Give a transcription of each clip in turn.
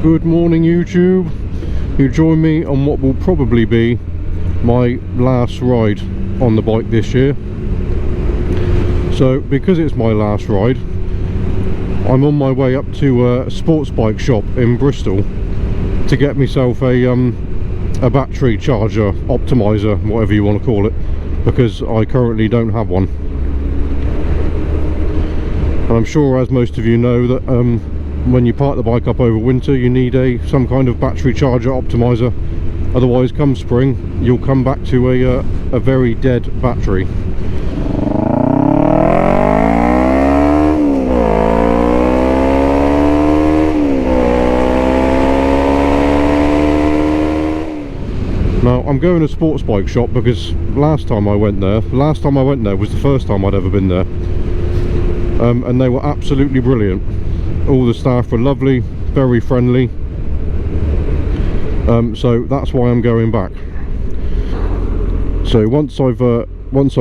Good morning, YouTube. You join me on what will probably be my last ride on the bike this year. So because it's my last ride, I'm on my way up to a sports bike shop in Bristol to get myself a battery charger optimizer, whatever you want to call it, because I currently don't have one. And I'm sure, as most of you know, that when you park the bike up over winter, you need some kind of battery charger optimizer. Otherwise, come spring, you'll come back to a very dead battery. Now, I'm going to a sports bike shop because last time I went there was the first time I'd ever been there. And they were absolutely brilliant. All the staff were lovely, very friendly. So that's why I'm going back. So once I've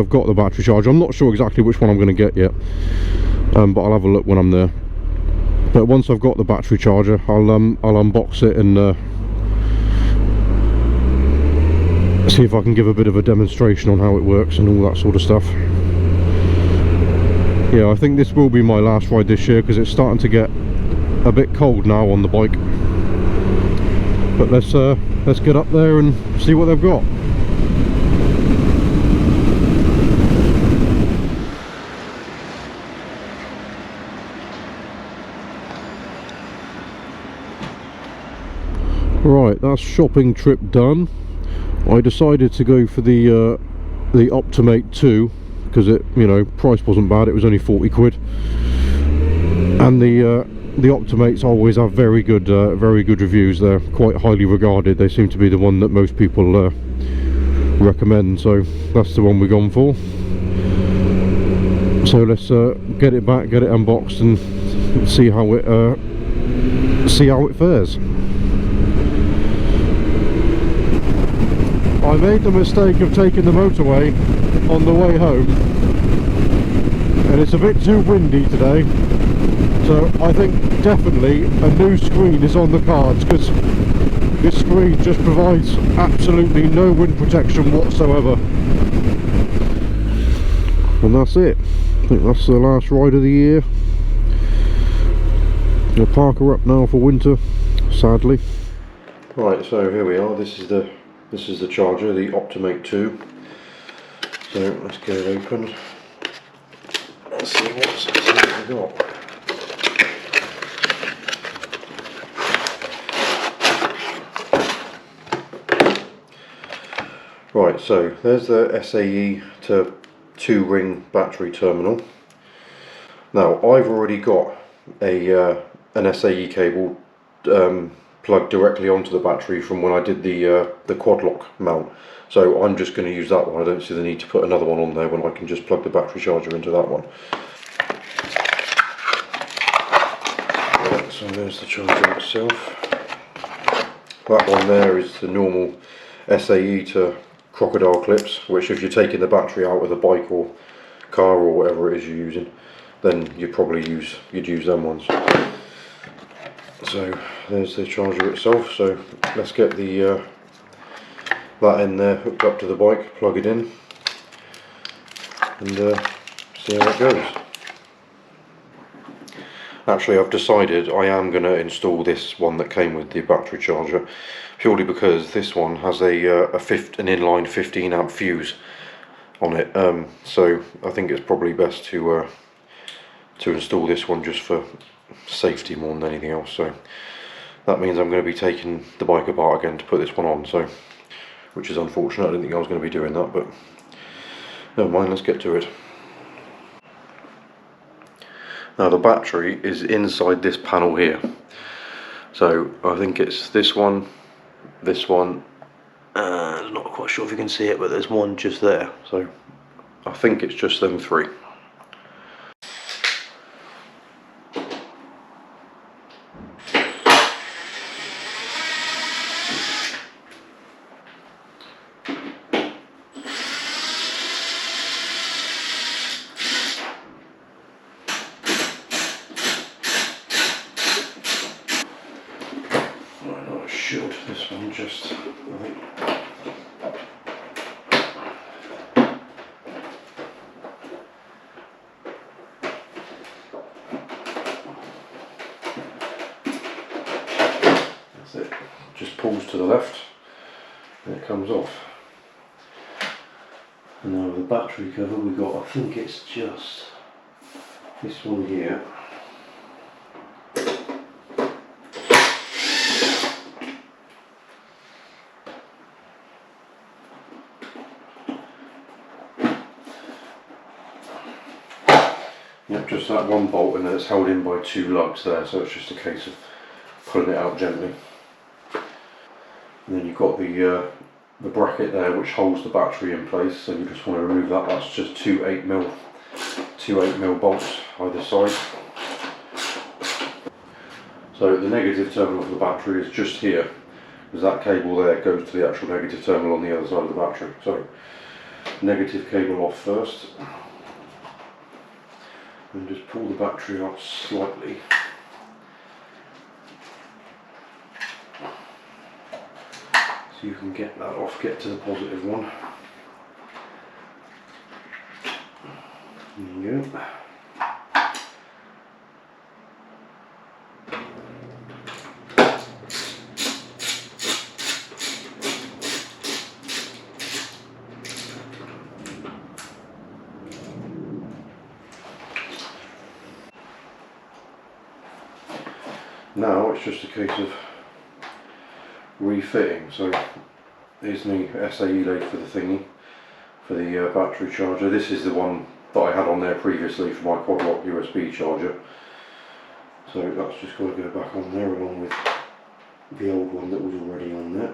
got the battery charger, I'm not sure exactly which one I'm going to get yet, but I'll have a look when I'm there. But once I've got the battery charger, I'll unbox it and see if I can give a bit of a demonstration on how it works and all that sort of stuff. Yeah, I think this will be my last ride this year because it's starting to get a bit cold now on the bike. But let's get up there and see what they've got. Right, that's shopping trip done. I decided to go for the Optimate 2 because it, you know, price wasn't bad. It was only 40 quid, and the Optimates always have very good reviews. They're quite highly regarded. They seem to be the one that most people recommend, so that's the one we've gone for. So let's get it back, get it unboxed, and see how it fares. I made the mistake of taking the motorway on the way home, and it's a bit too windy today, so I think definitely a new screen is on the cards, because this screen just provides absolutely no wind protection whatsoever. And that's it. I think that's the last ride of the year. I'll park her up now for winter, sadly. Right, so here we are. This is the charger, the Optimate 2. So let's get it open. Let's see what we got. Right, so there's the SAE to 2-ring battery terminal. Now I've already got an SAE cable plugged directly onto the battery from when I did the quad lock mount, so I'm just going to use that one. I don't see the need to put another one on there when I can just plug the battery charger into that one. Right, so there's the charger itself. That one there is the normal SAE to crocodile clips, which if you're taking the battery out of the bike or car or whatever it is you're using, then you'd use them ones. So there's the charger itself. So let's get that in there, hooked up to the bike, plug it in, and see how it goes. Actually, I've decided I am going to install this one that came with the battery charger, purely because this one has an inline 15 amp fuse on it. So I think it's probably best to install this one just for safety more than anything else. So that means I'm going to be taking the bike apart again to put this one on, so which is unfortunate. I didn't think I was going to be doing that, but never mind, let's get to it. Now the battery is inside this panel here, so I think it's this one, I'm not quite sure if you can see it, but there's one just there, so I think it's just them three. should. This one just, I think. That's it. Just pulls to the left and it comes off. And now with the battery cover we've got, I think it's just this one here. Yep, just that one bolt, and then it's held in by two lugs there, so it's just a case of pulling it out gently. And then you've got the bracket there which holds the battery in place, so you just want to remove that. That's just two 8mm bolts either side. So the negative terminal for the battery is just here, because that cable there goes to the actual negative terminal on the other side of the battery. So negative cable off first, and just pull the battery out slightly. So you can get that off, get to the positive one. There you go. Now it's just a case of refitting. So here's my SAE lead for the thingy, for the battery charger. This is the one that I had on there previously for my quad lock USB charger. So that's just got to go back on there along with the old one that was already on there.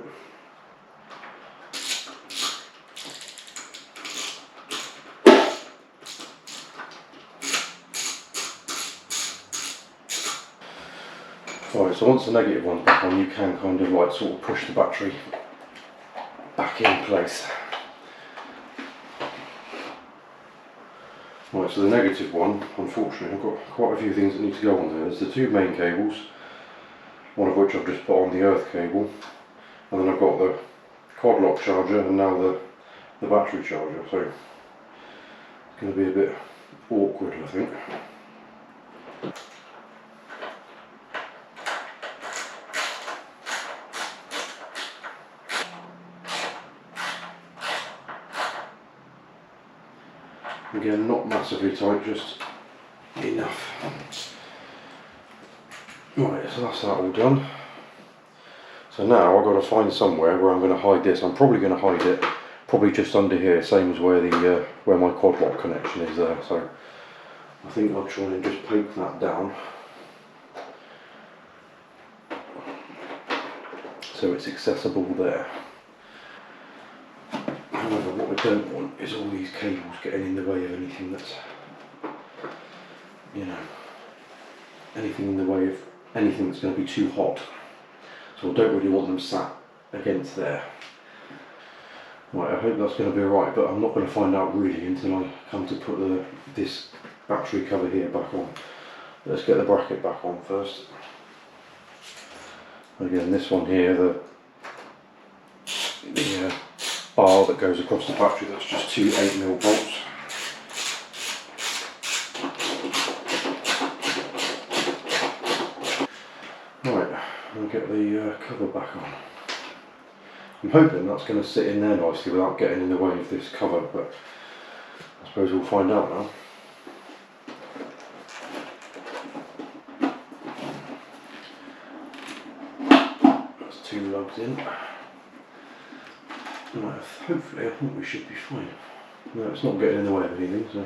Right, so once the negative one's back on, you can kind of like sort of push the battery back in place. Right, so the negative one, unfortunately, I've got quite a few things that need to go on there. There's the two main cables, one of which I've just put on the earth cable, and then I've got the quad lock charger and now the battery charger. So it's going to be a bit awkward, I think. Again, not massively tight, just enough. Right, so that's that all done. So now I've got to find somewhere where I'm going to hide this. I'm probably going to hide it probably just under here, same as where the where my quad lock connection is there. So I think I'll try and just poke that down so it's accessible there. However, what I don't want is all these cables getting in the way of anything that's, you know, anything in the way of anything that's going to be too hot. So I don't really want them sat against there. Right, I hope that's going to be alright, but I'm not going to find out really until I come to put this battery cover here back on. Let's get the bracket back on first. Again, this one here, the bar that goes across the battery, that's just two 8mm bolts. Right, I'll get the cover back on. I'm hoping that's going to sit in there nicely without getting in the way of this cover, but I suppose we'll find out now. That's two lugs in. Right, hopefully I think we should be fine. No, it's not getting in the way of anything, so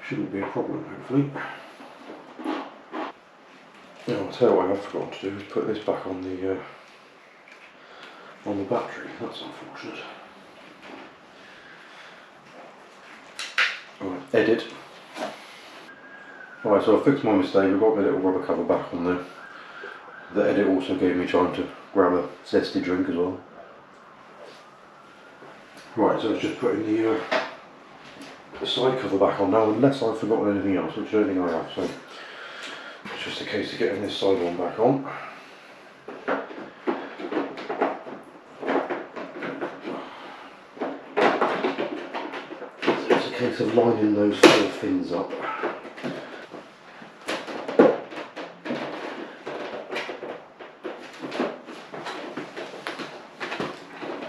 shouldn't be a problem, hopefully. Now, I'll tell you what I have forgotten to do is put this back on the battery. That's unfortunate. Right, edit. Alright, so I fixed my mistake. I've got my little rubber cover back on there. The edit also gave me time to grab a zesty drink as well. Right, so it's just putting the side cover back on now, unless I've forgotten anything else, which I don't think I have. So it's just a case of getting this side one back on. case of lining those 4 fins up.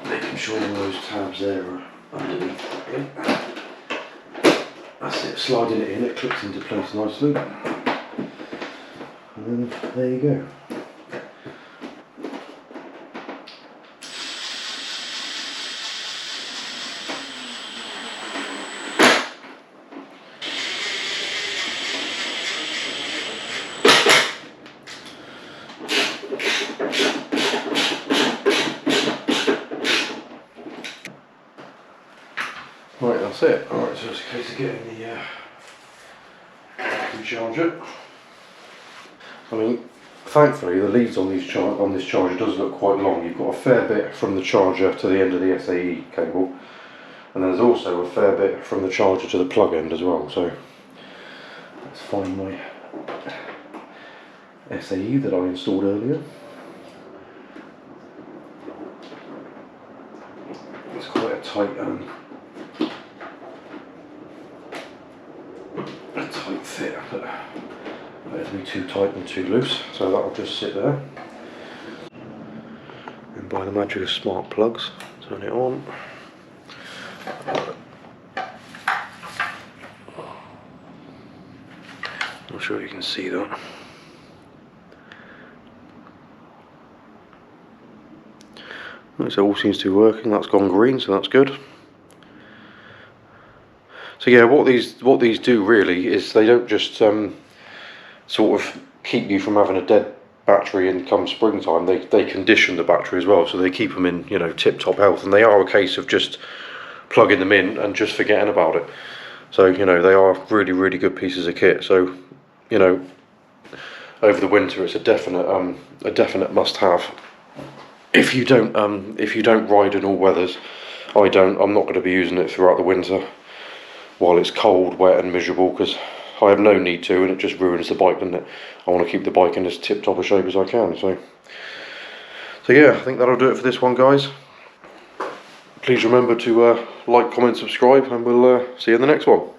Making sure all those tabs there are underneath properly. That's it, sliding it in, it clips into place nicely. And then there you go. Right, that's it. Alright, so it's a case of getting the charger. I mean, thankfully the leads on this charger does look quite long. You've got a fair bit from the charger to the end of the SAE cable, and there's also a fair bit from the charger to the plug end as well. So let's find my SAE that I installed earlier. It's quite a tight fit, but better to be too tight than too loose, so that'll just sit there. And by the magic of smart plugs, turn it on. Not sure if you can see that. So it all seems to be working. That's gone green, so that's good. So yeah, what these do really is they don't just sort of keep you from having a dead battery in come springtime. They condition the battery as well, so they keep them in, you know, tip-top health, and they are a case of just plugging them in and just forgetting about it. So, you know, they are really good pieces of kit. So, you know, over the winter it's a definite must-have. If you don't ride in all weathers, I'm not going to be using it throughout the winter while it's cold, wet and miserable, because I have no need to, and it just ruins the bike, doesn't it? I want to keep the bike in as tip-top a shape as I can. So yeah, I think that'll do it for this one, guys. Please remember to like, comment, subscribe, and we'll see you in the next one.